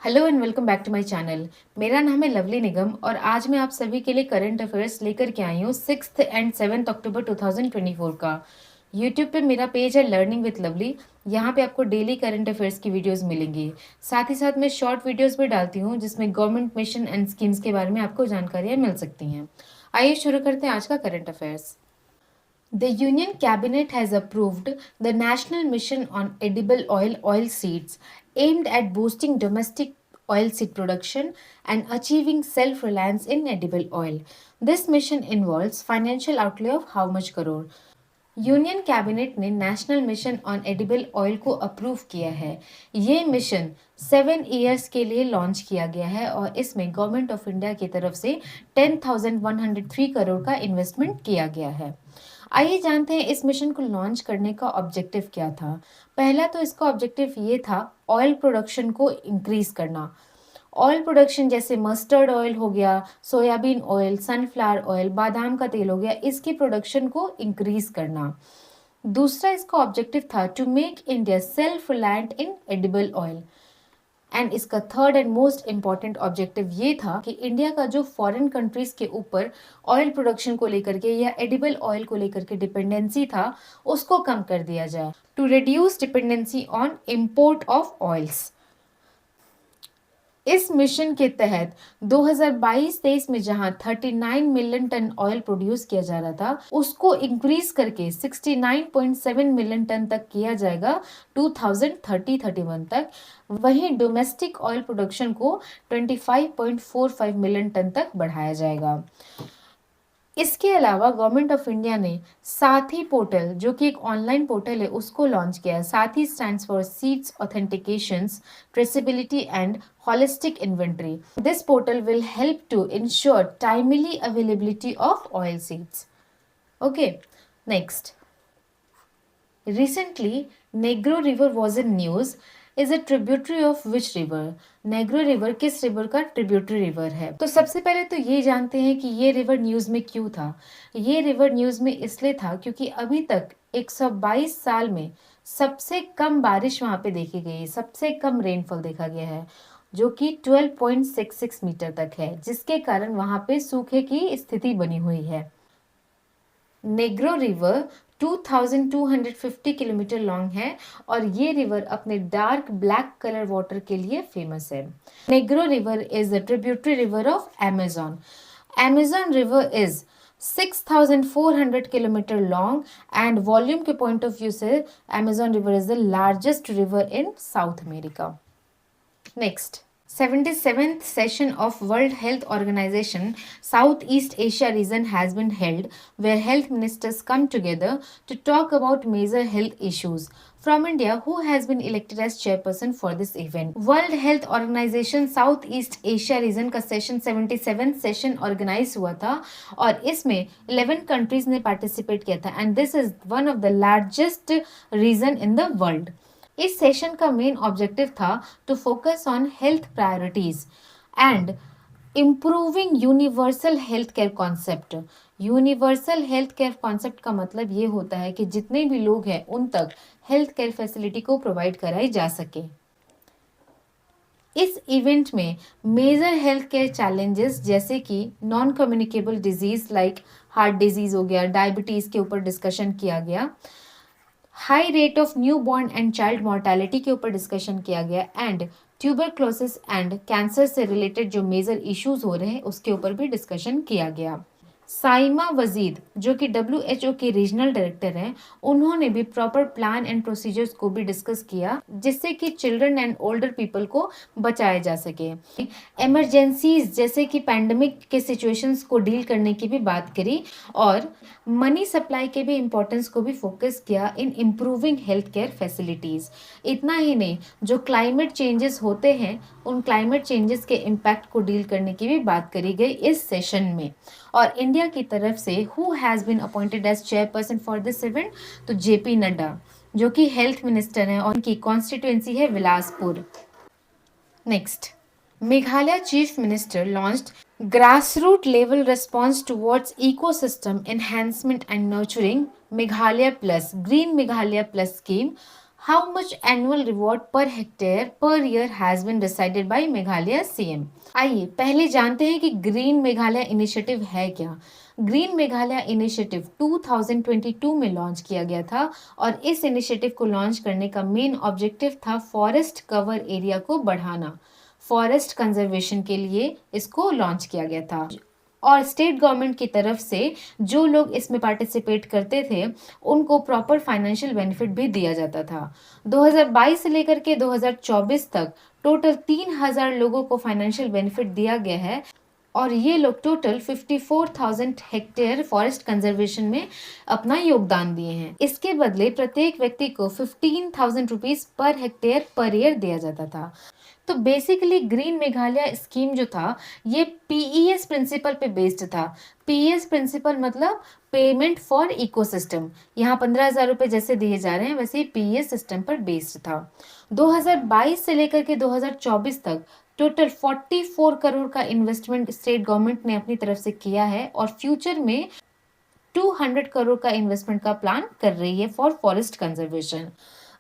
Hello and welcome back to my channel. मेरा नाम है लवली निगम और आज मैं आप सभी के लिए करंट अफेयर्स लेकर के आई हूँ 6 एंड 7 अक्टूबर 2024 का। यूट्यूब पे मेरा पेज है लर्निंग विद लवली। यहाँ पे आपको डेली करंट अफेयर्स की वीडियोस मिलेंगी। साथ ही साथ मैं शॉर्ट वीडियोस भी डालती हूँ जिसमें गवर्नमेंट मिशन एंड स्कीम्स के बारे में आपको जानकारियाँ मिल सकती हैं। आइए शुरू करते हैं आज का current affairs. The Union Cabinet has approved the National Mission on Edible Oilseeds aimed at boosting domestic oilseed production and achieving self-reliance in edible oil. This mission involves financial outlay of how much crore? Union cabinet ने national mission on edible oil को approve किया है। ये mission 7 years के लिए launch किया गया है और इसमें गवर्नमेंट ऑफ इंडिया की तरफ से 10,103 करोड़ का इन्वेस्टमेंट किया गया है। आइए जानते हैं इस मिशन को लॉन्च करने का ऑब्जेक्टिव क्या था। पहला तो इसका ऑब्जेक्टिव ये था ऑयल प्रोडक्शन को इंक्रीज करना। ऑयल प्रोडक्शन जैसे मस्टर्ड ऑयल हो गया, सोयाबीन ऑयल, सनफ्लावर ऑयल, बादाम का तेल हो गया, इसकी प्रोडक्शन को इंक्रीज करना। दूसरा इसका ऑब्जेक्टिव था to make India self reliant in edible oil. And इसका third and most important objective ये था कि इंडिया का जो फॉरेन कंट्रीज के ऊपर ऑयल प्रोडक्शन को लेकर के या एडिबल ऑयल को लेकर के डिपेंडेंसी था उसको कम कर दिया जाए, to reduce dependency on import of oils. इस मिशन के तहत 2022-23 में जहां 39 मिलियन टन ऑयल प्रोड्यूस किया जा रहा था उसको इंक्रीज करके 69.7 मिलियन टन तक किया जाएगा 2030-31 तक। वहीं डोमेस्टिक ऑयल प्रोडक्शन को 25.45 मिलियन टन तक बढ़ाया जाएगा। इसके अलावा गवर्नमेंट ऑफ इंडिया ने साथी पोर्टल, जो कि एक ऑनलाइन पोर्टल है, उसको लॉन्च किया है। साथी stands for seeds authentications, traceability and holistic inventory. This portal will help to ensure timely availability of oil seeds. Okay, next. Recently, Negro River was in news. Is a tributary of which river? Negro river किस river का tributary river है? तो सबसे पहले तो ये जानते हैं कि ये रिवर न्यूज में क्यों था। ये रिवर न्यूज में इसलिए था क्योंकि अभी तक 122 साल में सबसे कम बारिश वहां पे देखी गई है, सबसे कम रेनफॉल देखा गया है, जो कि 12.66 मीटर तक है, जिसके कारण वहां पे सूखे की स्थिति बनी हुई है। नेग्रो रिवर 2250 किलोमीटर लॉन्ग है और ये रिवर अपने डार्क ब्लैक कलर वाटर के लिए फेमस है। Negro river is the tributary river of Amazon. Amazon river is 6400 kilometre long and volume के पॉइंट ऑफ व्यू से Amazon river is the largest river in south America. Next, 77th session of World Health Organization Southeast Asia region has been held, where health ministers come together to talk about major health issues. From India, who has been elected as chairperson for this event? World Health Organization Southeast Asia region का session 77th session organise हुआ था और इसमें 11 countries ने participate किया था and this is one of the largest region in the world. इस session का मेन ऑब्जेक्टिव था to focus on health priorities and improving universal health care concept. Universal health care concept का मतलब ये होता है कि जितने भी लोग हैं उन तक हेल्थ केयर फैसिलिटी को प्रोवाइड कराई जा सके। इस इवेंट में मेजर हेल्थ केयर चैलेंजेस जैसे कि non communicable disease like heart disease हो गया, डायबिटीज के ऊपर डिस्कशन किया गया, high rate of new born and child mortality के ऊपर डिस्कशन किया गया एंड ट्यूबरक्लोसिस एंड कैंसर से रिलेटेड जो मेजर इश्यूज हो रहे हैं उसके ऊपर भी डिस्कशन किया गया। साइमा वजीद, जो कि WHO के रीजनल डायरेक्टर हैं, उन्होंने भी प्रॉपर प्लान एंड प्रोसीजर्स को भी डिस्कस किया जिससे कि चिल्ड्रन एंड ओल्डर पीपल को बचाया जा सके। इमरजेंसीज जैसे कि पैंडमिक के सिचुएशंस को डील करने की भी बात करी और मनी सप्लाई के भी इम्पोर्टेंस को भी फोकस किया in improving health care facilities. इतना ही नहीं, जो क्लाइमेट चेंजेस होते हैं उन क्लाइमेट चेंजेस के इम्पैक्ट को डील करने की भी बात करी गई इस सेशन में। और इंडिया की तरफ से who has been appointed as chairperson for this event, तो JP नड्डा, जो कि हेल्थ मिनिस्टर हैं और उनकी कॉन्स्टिट्यूएंसी है Bilaspur. Next, Meghalaya chief minister launched grassroots level response towards ecosystem enhancement and nurturing Meghalaya Plus Green Meghalaya Plus scheme. How much annual reward per hectare per year has been decided by Meghalaya CM? आइए पहले जानते हैं कि green Meghalaya initiative है क्या। Green Meghalaya initiative 2022 में launch किया गया था और इस इनिशिएटिव को लॉन्च करने का मेन ऑब्जेक्टिव था फॉरेस्ट कवर एरिया को बढ़ाना। फॉरेस्ट कंजर्वेशन के लिए इसको लॉन्च किया गया था और स्टेट गवर्नमेंट की तरफ से जो लोग इसमें पार्टिसिपेट करते थे उनको प्रॉपर फाइनेंशियल बेनिफिट भी दिया जाता था। 2022 से लेकर के 2024 तक टोटल 3000 लोगों को फाइनेंशियल बेनिफिट दिया गया है और ये लोग टोटल 54,000 हेक्टेयर फॉरेस्ट कंजर्वेशन में अपना योगदान दिए हैं। इसके बदले प्रत्येक व्यक्ति को 15,000 rupees per hectare per year दिया जाता था। तो बेसिकली ग्रीन मेघालय स्कीम जो था ये पीईएस प्रिंसिपल पे बेस्ड था। पीईएस प्रिंसिपल मतलब पेमेंट फॉर इकोसिस्टम। यहाँ 15,000 रुपए जैसे दिए जा रहे हैं वैसे पीईएस सिस्टम पर बेस्ड था। 2022 से लेकर के 2024 तक टोटल 44 करोड़ का इन्वेस्टमेंट स्टेट गवर्नमेंट ने अपनी तरफ से किया है और फ्यूचर में 200 करोड़ का इन्वेस्टमेंट का प्लान कर रही है फॉर फॉरेस्ट कंजर्वेशन।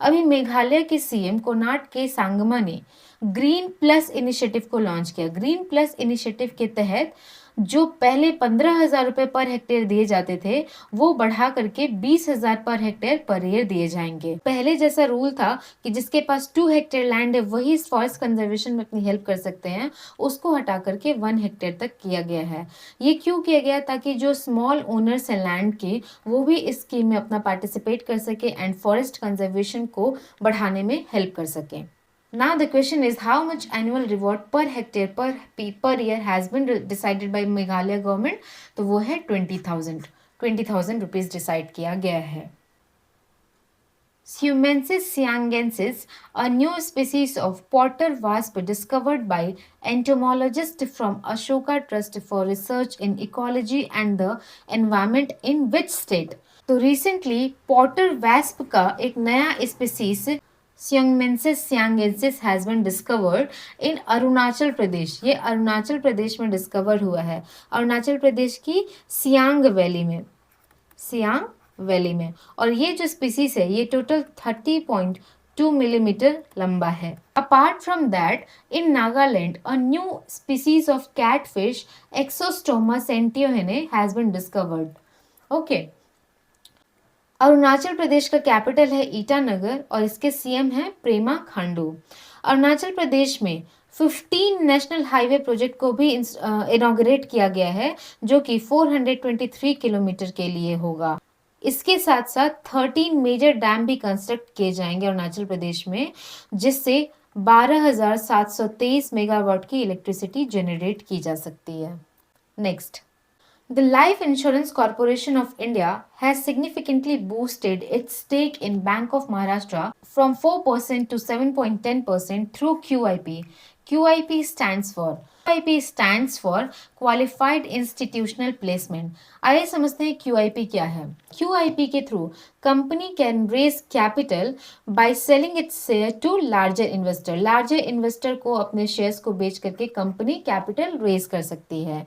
अभी मेघालय के सीएम कोनार्ड के सांगमा ने ग्रीन प्लस इनिशिएटिव को लॉन्च किया। ग्रीन प्लस इनिशिएटिव के तहत जो पहले 15,000 रुपए पर हेक्टेयर दिए जाते थे वो बढ़ा करके 20,000 पर हेक्टेयर पर ईयर दिए जाएंगे। पहले जैसा रूल था कि जिसके पास 2 हेक्टेयर लैंड है वही फॉरेस्ट कंजर्वेशन में अपनी हेल्प कर सकते हैं, उसको हटा करके 1 हेक्टेयर तक किया गया है। ये क्यों किया गया? ताकि जो स्मॉल ओनर्स हैं लैंड के वो भी इस स्कीम में अपना पार्टिसिपेट कर सके एंड फॉरेस्ट कंजर्वेशन को बढ़ाने में हेल्प कर सके। Now the question is how much annual reward per hectare per year has been decided by Meghalaya government? तो वो है 20,000 रुपीज डिसाइड किया गया है। Siumensis siangensis, a new species of potter wasp discovered by entomologists from Ashoka Trust for Research in Ecology and the Environment in which state? तो recently potter wasp का एक नया species Siumensis siangensis has been discovered in Arunachal Pradesh. ये अरुणाचल प्रदेश में discover हुआ है, अरुणाचल प्रदेश की Siang valley में, सियांग वैली में। और ये जो स्पीसीज है ये टोटल 30.2 मिलीमीटर लंबा है। Apart from that in Nagaland a new species of catfish Exostoma sentiohene has been discovered. Okay, Arunachal Pradesh का कैपिटल है ईटानगर और इसके सीएम हैं प्रेमा खांडू। अरुणाचल प्रदेश में 15 नेशनल हाईवे प्रोजेक्ट को भी इनॉग्रेट किया गया है जो कि 423 किलोमीटर के लिए होगा। इसके साथ साथ 13 मेजर डैम भी कंस्ट्रक्ट किए जाएंगे अरुणाचल प्रदेश में, जिससे 12,723 मेगावाट की इलेक्ट्रिसिटी जनरेट की जा सकती है। Next, The Life Insurance Corporation of India has significantly boosted its stake in Bank of Maharashtra from 4% to 7.10% through QIP. QIP stands for Qualified Institutional Placement. आइए समझते हैं QIP क्या है। QIP के through company can raise capital by selling its share to larger investor. Larger investor को अपने shares को बेच करके कंपनी कैपिटल रेज कर सकती है।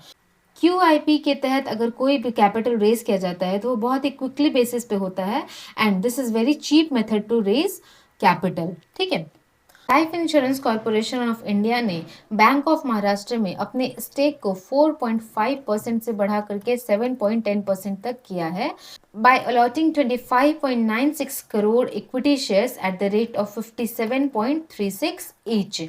QIP के तहत अगर कोई भी कैपिटल रेज किया जाता है तो वो बहुत ही क्विकली बेसिस पे होता है and this is very cheap method to raise capital. ठीक है, life insurance corporation of India ने बैंक ऑफ महाराष्ट्र में अपने स्टेक को 4.5% से बढ़ा करके 7.10% तक किया है by allotting 25.96 crore equity shares at the rate of 57.36 each.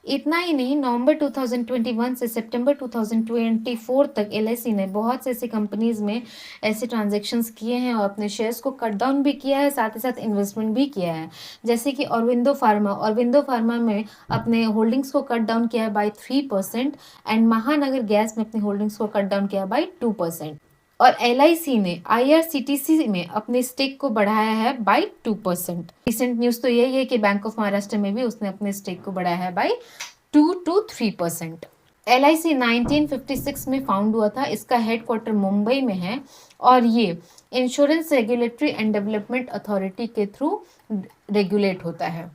इतना ही नहीं, नवंबर 2021 से सितंबर 2024 तक एलआईसी ने बहुत से ऐसी कंपनीज में ऐसे ट्रांजैक्शंस किए हैं और अपने शेयर्स को कट डाउन भी किया है, साथ ही साथ इन्वेस्टमेंट भी किया है। जैसे कि ऑरबिंदो फार्मा में अपने होल्डिंग्स को कट डाउन किया है बाय 3% एंड महानगर गैस में अपनी होल्डिंग्स को कट डाउन किया बाय 2%। और एलआईसी ने आईआरसीटीसी में अपने स्टेक को बढ़ाया है बाय 2%। रिसेंट न्यूज तो यही है कि बैंक ऑफ महाराष्ट्र में भी उसने अपने स्टेक को बढ़ाया है बाय 2 to 3%। एलआईसी 1956 में फाउंड हुआ था, इसका हेडक्वार्टर मुंबई में है और ये insurance regulatory and development authority के थ्रू रेगुलेट होता है।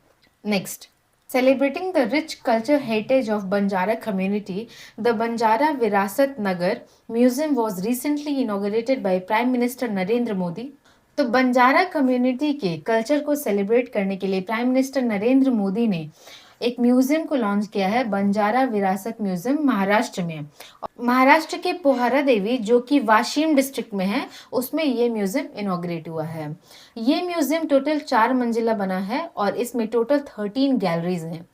Next, celebrating the rich cultural heritage of Banjara community, the Banjara Virasat Nagar Museum was recently inaugurated by Prime Minister Narendra Modi. तो बंजारा कम्युनिटी के culture को celebrate करने के लिए prime minister Narendra Modi ने एक म्यूजियम को लॉन्च किया है, बंजारा विरासत म्यूजियम महाराष्ट्र में। महाराष्ट्र के पोहरा देवी जो कि वाशिम डिस्ट्रिक्ट में है, उसमें ये म्यूजियम इनॉग्रेट हुआ है। ये म्यूजियम टोटल 4 मंजिला बना है और इसमें टोटल 13 गैलरीज हैं।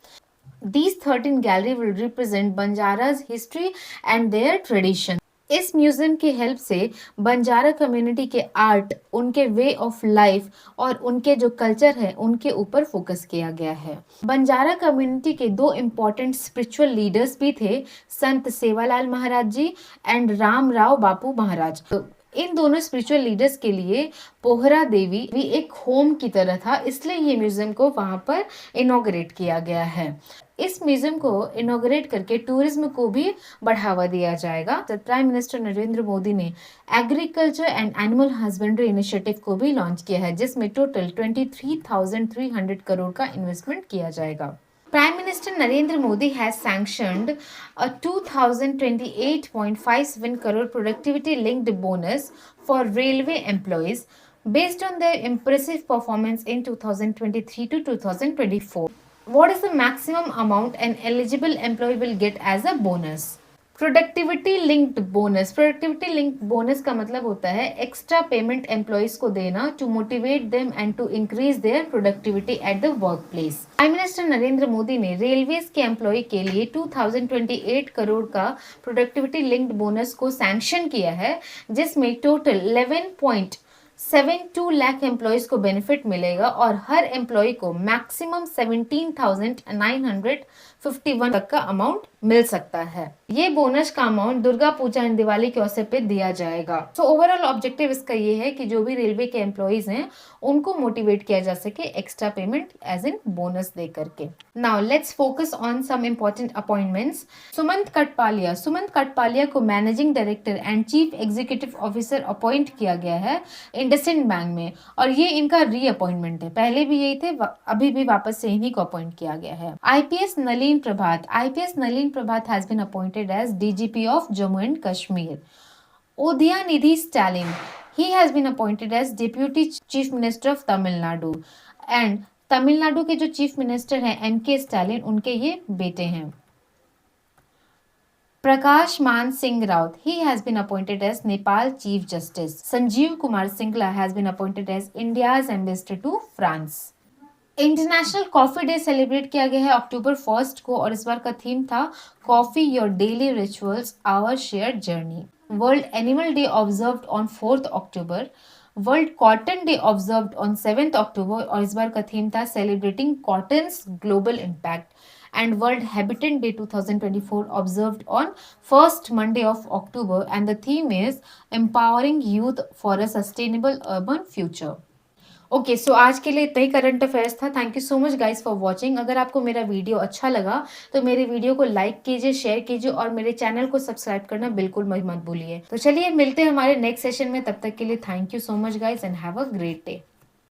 These 13 gallery will represent Banjara's history and their tradition. इस म्यूजियम की हेल्प से बंजारा कम्युनिटी के आर्ट, उनके वे ऑफ लाइफ और उनके जो कल्चर है उनके ऊपर फोकस किया गया है। बंजारा कम्युनिटी के 2 इम्पोर्टेंट स्पिरिचुअल लीडर्स भी थे, संत सेवालाल महाराज जी एंड राम राव बापू महाराज। तो इन दोनों स्पिरिचुअल लीडर्स के लिए पोहरा देवी भी एक होम की तरह था, इसलिए ये म्यूजियम को वहां पर इनॉग्रेट किया गया है। इस म्यूजियम को इनॉग्रेट करके टूरिज्म को भी बढ़ावा दिया जाएगा। तो प्राइम मिनिस्टर नरेंद्र मोदी ने agriculture and animal husbandry initiative को भी लॉन्च किया है, जिसमें टोटल 23,300 करोड़ का इन्वेस्टमेंट किया जाएगा। Prime Minister Narendra Modi has sanctioned a 2028.57 crore productivity linked bonus for railway employees based on their impressive performance in 2023 to 2024. What is the maximum amount an eligible employee will get as a bonus? Productivity linked bonus. Productivity linked bonus का मतलब होता है extra payment employees को देना to motivate them and to increase their productivity at the work place. Prime minister Narendra Modi ने railways के employ के लिए 2028 करोड़ का प्रोडक्टिविटी लिंक्ड बोनस को सैंक्शन किया है, जिसमें टोटल 11.72 लाख एम्प्लॉयज को बेनिफिट मिलेगा और हर एम्प्लॉय को मैक्सिमम 17,951 तक का अमाउंट मिल सकता है। ये बोनस का अमाउंट दुर्गा पूजा एंड दिवाली के अवसर पे दिया जाएगा। तो ओवरऑल ऑब्जेक्टिव इसका ये है कि जो भी रेलवे के एम्प्लॉइज हैं उनको मोटिवेट किया जा सके extra payment as in bonus दे करके। Now let's focus on some important appointments. Sumant Kathpalia को managing director and chief executive officer appoint किया गया है इंडसइंड बैंक में, और ये इनका री अपॉइंटमेंट है। पहले भी यही थे, अभी भी वापस से इन्हीं को अपॉइंट किया गया है। IPS Nalin Prabhat has been appointed as DGP of Jammu and Kashmir. Udyanidhi Stalin, he has been appointed as Deputy Chief Minister of Tamil Nadu. And Tamil Nadu के जो चीफ मिनिस्टर हैं MK स्टालिन, उनके ये बेटे हैं। प्रकाश मान Singh Raut, he has been appointed as Nepal Chief Justice. Sanjeev Kumar Singla has been appointed as India's ambassador to France. International coffee day celebrate किया गया है अक्टूबर 1 को, और इस बार का थीम था coffee your daily rituals our shared journey. World animal day observed on 4 October, world cotton day observed on 7 October, और इस बार का थीम था celebrating cotton's global impact. And world habitat day 2024 observed on 1st Monday of October, and the theme is empowering youth for a sustainable urban future. Okay, so आज के लिए इतना ही करंट अफेयर्स था। Thank you so much guys for watching. अगर आपको मेरा video अच्छा लगा तो मेरे वीडियो को लाइक कीजिए, शेयर कीजिए और मेरे चैनल को सब्सक्राइब करना बिल्कुल मत भूलिए। तो चलिए मिलते हैं हमारे नेक्स्ट सेशन में, तब तक के लिए thank you so much guys and have a great day.